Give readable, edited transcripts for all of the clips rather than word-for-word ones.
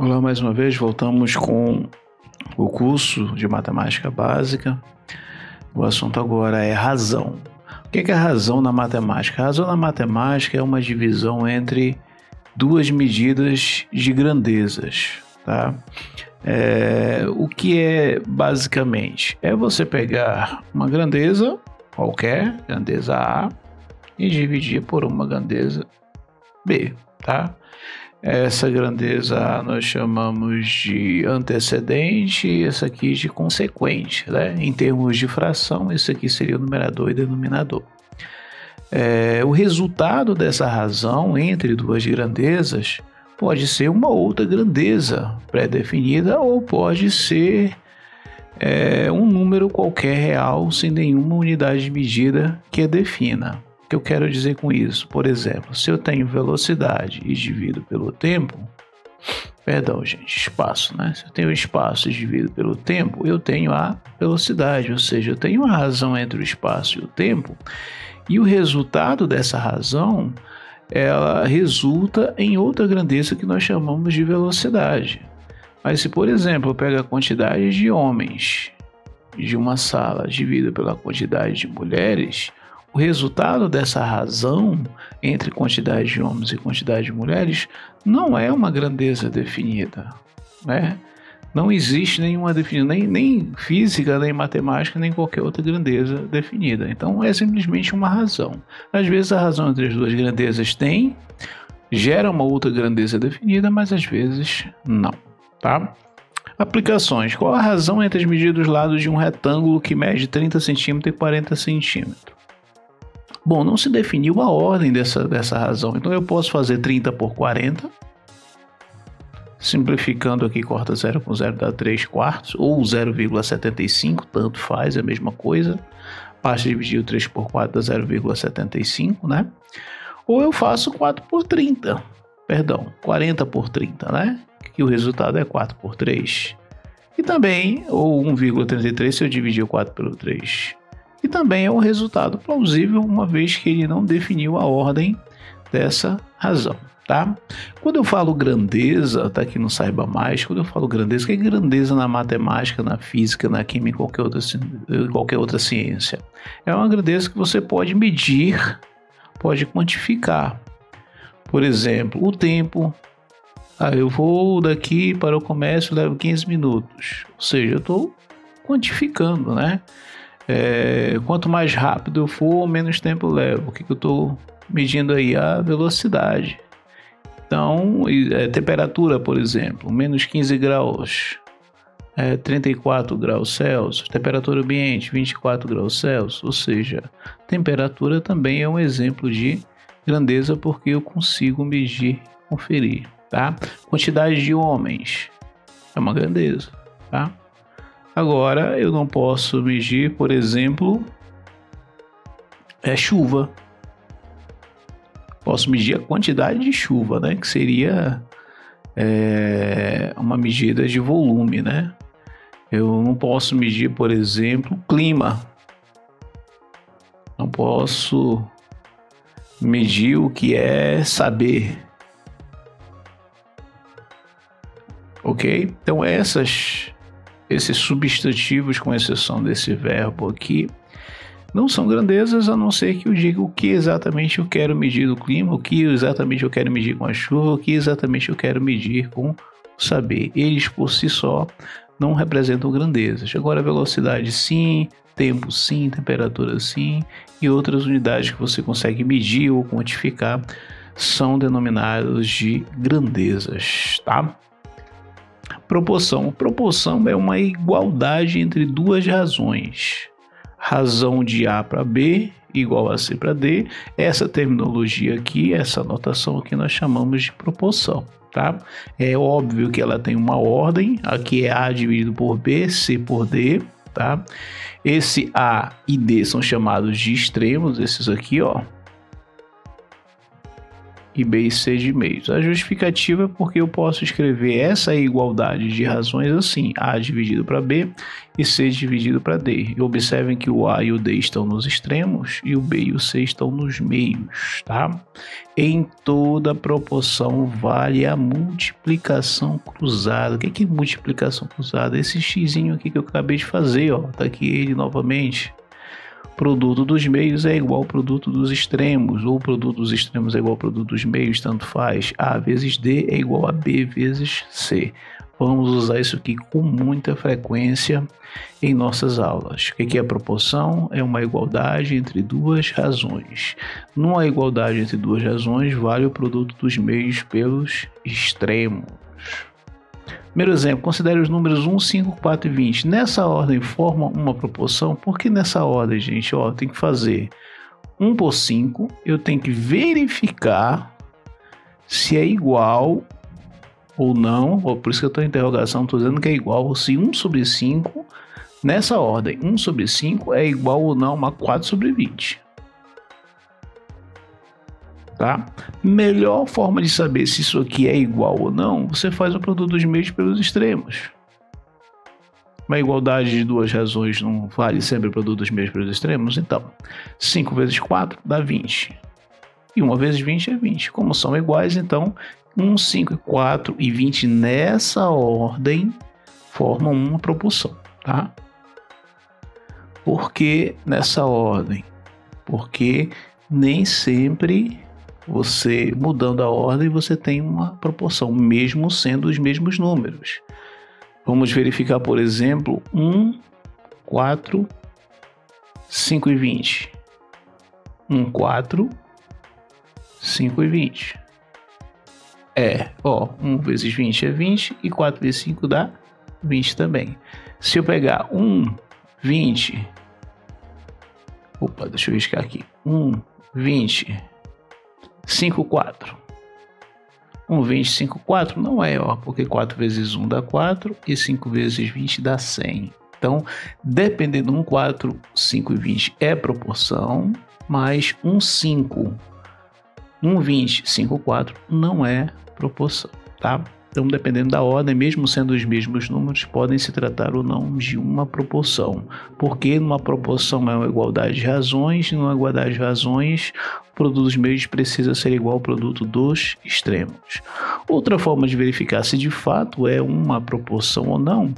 Olá, mais uma vez, voltamos com o curso de matemática básica. O assunto agora é razão. O que é a razão na matemática? A razão na matemática é uma divisão entre duas medidas de grandezas, tá? O que é basicamente? É você pegar uma grandeza qualquer, grandeza A, e dividir por uma grandeza B, tá? Essa grandeza A nós chamamos de antecedente e essa aqui de consequente, né? Em termos de fração, isso aqui seria o numerador e denominador. O resultado dessa razão entre duas grandezas pode ser uma outra grandeza pré-definida ou pode ser um número qualquer real sem nenhuma unidade de medida que a defina. O que eu quero dizer com isso? Por exemplo, se eu tenho velocidade e divido pelo tempo, espaço, né? Se eu tenho espaço e divido pelo tempo, eu tenho a velocidade, ou seja, eu tenho uma razão entre o espaço e o tempo, e o resultado dessa razão, ela resulta em outra grandeza que nós chamamos de velocidade. Mas se, por exemplo, eu pego a quantidade de homens de uma sala dividido pela quantidade de mulheres, o resultado dessa razão entre quantidade de homens e quantidade de mulheres não é uma grandeza definida, né? Não existe nenhuma definida, nem física, nem matemática, nem qualquer outra grandeza definida. Então é simplesmente uma razão. Às vezes a razão entre as duas grandezas gera uma outra grandeza definida, mas às vezes não, tá? Aplicações. Qual a razão entre as medidas dos lados de um retângulo que mede 30 cm e 40 cm? Bom, não se definiu a ordem dessa razão, então eu posso fazer 30 por 40, simplificando aqui, corta 0 com 0, dá 3 quartos, ou 0,75, tanto faz, é a mesma coisa, basta dividir o 3 por 4 dá 0,75, né? Ou eu faço 40 por 30, né? Que o resultado é 4 por 3. E também, ou 1,33 se eu dividir o 4 pelo 3. E também é um resultado plausível, uma vez que ele não definiu a ordem dessa razão, tá? Quando eu falo grandeza, tá aqui no Saiba Mais, quando eu falo grandeza, o que é grandeza na matemática, na física, na química, qualquer outra ciência? É uma grandeza que você pode medir, pode quantificar. Por exemplo, o tempo. Eu vou daqui para o comércio, levo 15 minutos. Ou seja, eu estou quantificando, né? Quanto mais rápido eu for, menos tempo eu levo. O que eu estou medindo aí? A velocidade. Então, temperatura, por exemplo, menos 15 graus, 34 graus Celsius. Temperatura ambiente, 24 graus Celsius. Ou seja, temperatura também é um exemplo de grandeza porque eu consigo medir, conferir, tá? Quantidade de homens é uma grandeza, tá? Agora, eu não posso medir, por exemplo, chuva. Posso medir a quantidade de chuva, né? Que seria uma medida de volume, né? Eu não posso medir, por exemplo, clima. Não posso medir o que é saber. Ok? Então, esses substantivos, com exceção desse verbo aqui, não são grandezas, a não ser que eu diga o que exatamente eu quero medir do clima, o que exatamente eu quero medir com a chuva, o que exatamente eu quero medir com o saber. Eles, por si só, não representam grandezas. Agora, velocidade sim, tempo sim, temperatura sim, e outras unidades que você consegue medir ou quantificar são denominadas de grandezas, tá? Proporção. Proporção é uma igualdade entre duas razões. Razão de A para B igual a C para D. Essa terminologia aqui, essa notação aqui nós chamamos de proporção, tá? É óbvio que ela tem uma ordem. Aqui é A dividido por B, C por D, tá? Esse A e D são chamados de extremos, esses aqui, ó. e B e C de meios. A justificativa é porque eu posso escrever essa igualdade de razões assim: A dividido para B e C dividido para D. E observem que o A e o D estão nos extremos e o B e o C estão nos meios, tá? Em toda proporção vale a multiplicação cruzada. O que é multiplicação cruzada? Esse xzinho aqui que eu acabei de fazer, ó, tá aqui ele novamente. Produto dos meios é igual ao produto dos extremos, ou produto dos extremos é igual ao produto dos meios, tanto faz. A vezes D é igual a B vezes C. Vamos usar isso aqui com muita frequência em nossas aulas. O que é a proporção? É uma igualdade entre duas razões. Numa igualdade entre duas razões, vale o produto dos meios pelos extremos. Primeiro exemplo, considere os números 1, 5, 4 e 20. Nessa ordem formam uma proporção. Por que nessa ordem, gente? Ó, tem que fazer 1 por 5. Eu tenho que verificar se é igual ou não. Por isso que eu estou em interrogação, estou dizendo que é igual. Se 1 sobre 5, nessa ordem, 1 sobre 5 é igual ou não a 4 sobre 20. Tá? Melhor forma de saber se isso aqui é igual ou não, você faz o produto dos meios pelos extremos. Uma igualdade de duas razões não vale sempre o produto dos meios pelos extremos? Então, 5 vezes 4 dá 20. E 1 vezes 20 é 20. Como são iguais, então 1, 5, 4 e 20 nessa ordem formam uma proporção. Tá? Por que nessa ordem? Porque nem sempre você, mudando a ordem, você tem uma proporção, mesmo sendo os mesmos números. Vamos verificar, por exemplo, 1, 4, 5 e 20. 1, 4, 5 e 20. 1 vezes 20 é 20 e 4 vezes 5 dá 20 também. Se eu pegar 1, 20... deixa eu riscar aqui. 1, 20... 5, 4. 1, 20, 5, 4 não é, porque 4 vezes 1 dá 4 e 5 vezes 20 dá 100. Então, dependendo de 1, 4, 5 e 20 é proporção, mas 1, 5, 1, 20, 5, 4 não é proporção, tá? Então, dependendo da ordem, mesmo sendo os mesmos números, podem se tratar ou não de uma proporção. Porque numa proporção é uma igualdade de razões, e numa igualdade de razões, o produto dos meios precisa ser igual ao produto dos extremos. Outra forma de verificar se de fato é uma proporção ou não,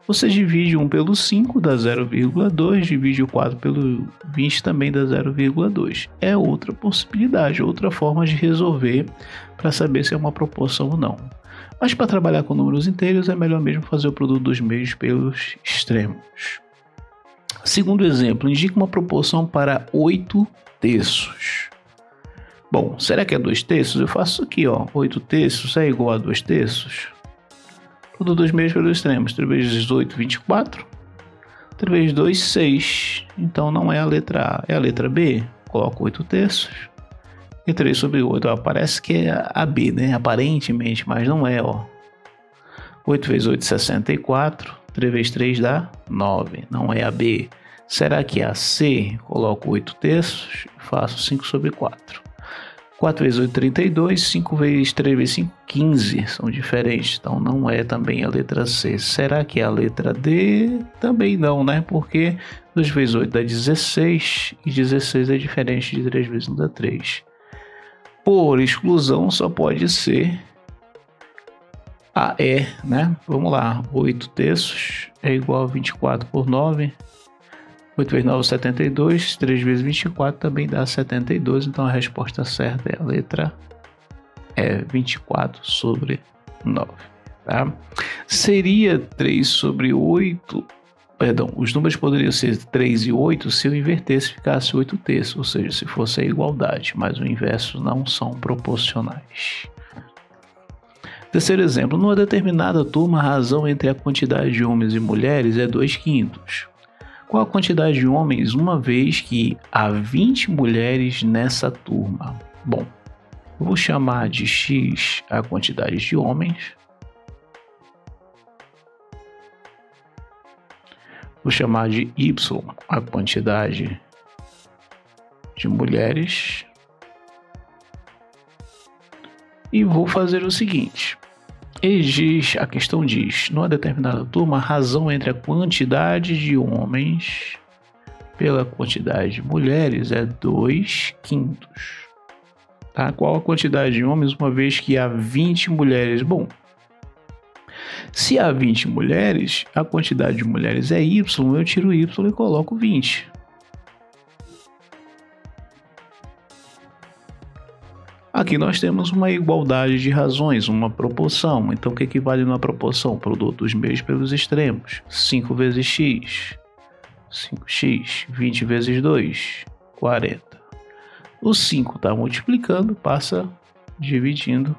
você divide 1 pelo 5, dá 0,2, divide o 4 pelo 20, também dá 0,2. É outra possibilidade, outra forma de resolver para saber se é uma proporção ou não. Mas para trabalhar com números inteiros é melhor mesmo fazer o produto dos meios pelos extremos. Segundo exemplo, indica uma proporção para 8 terços. Bom, será que é 2 terços? Eu faço aqui, 8 terços é igual a 2 terços. Produto dos meios pelos extremos. 3 vezes 8, 24. 3 vezes 2, 6. Então não é a letra A, é a letra B. Coloco 8 terços. E 3 sobre 8, parece que é a B, né? Aparentemente, mas não é, 8 vezes 8, 64. 3 vezes 3 dá 9. Não é a B. Será que é a C? Coloco 8 terços e faço 5 sobre 4. 4 vezes 8, 32. 5 vezes 3 vezes 5, 15. São diferentes, então não é também a letra C. Será que é a letra D? Também não, né? Porque 2 vezes 8 dá 16. E 16 é diferente de 3 vezes 1 dá 3. Por exclusão, só pode ser a E, né? Vamos lá, 8 terços é igual a 24 por 9. 8 vezes 9 é 72, 3 vezes 24 também dá 72, então a resposta certa é a letra E, 24 sobre 9. Tá? Seria 3 sobre 8... Perdão, os números poderiam ser 3 e 8 se eu invertesse, ficasse 8 terços, ou seja, se fosse a igualdade, mas o inverso não são proporcionais. Terceiro exemplo, numa determinada turma, a razão entre a quantidade de homens e mulheres é 2/5. Qual a quantidade de homens, uma vez que há 20 mulheres nessa turma? Bom, eu vou chamar de X a quantidade de homens. Vou chamar de Y a quantidade de mulheres. e vou fazer o seguinte. A questão diz, numa determinada turma, a razão entre a quantidade de homens pela quantidade de mulheres é 2/5. Tá? Qual a quantidade de homens, uma vez que há 20 mulheres? Bom, se há 20 mulheres, a quantidade de mulheres é Y, eu tiro Y e coloco 20. Aqui nós temos uma igualdade de razões, uma proporção. Então, o que equivale numa proporção? Produto dos meios pelos extremos. 5 vezes x. 5x. 20 vezes 2. 40. O 5 está multiplicando, passa dividindo.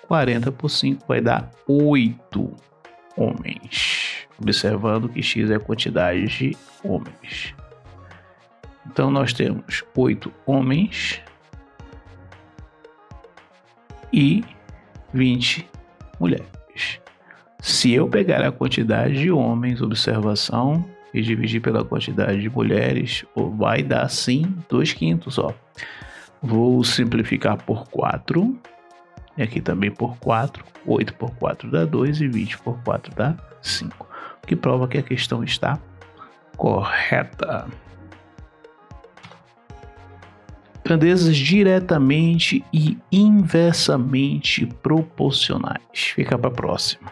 40 por 5 vai dar 8 homens. Observando que x é a quantidade de homens. Então, nós temos 8 homens e 20 mulheres. Se eu pegar a quantidade de homens, observação, e dividir pela quantidade de mulheres, vai dar sim 2/5, ó. Vou simplificar por 4, e aqui também por 4, 8 por 4 dá 2 e 20 por 4 dá 5, o que prova que a questão está correta. Grandezas diretamente e inversamente proporcionais. Fica para a próxima.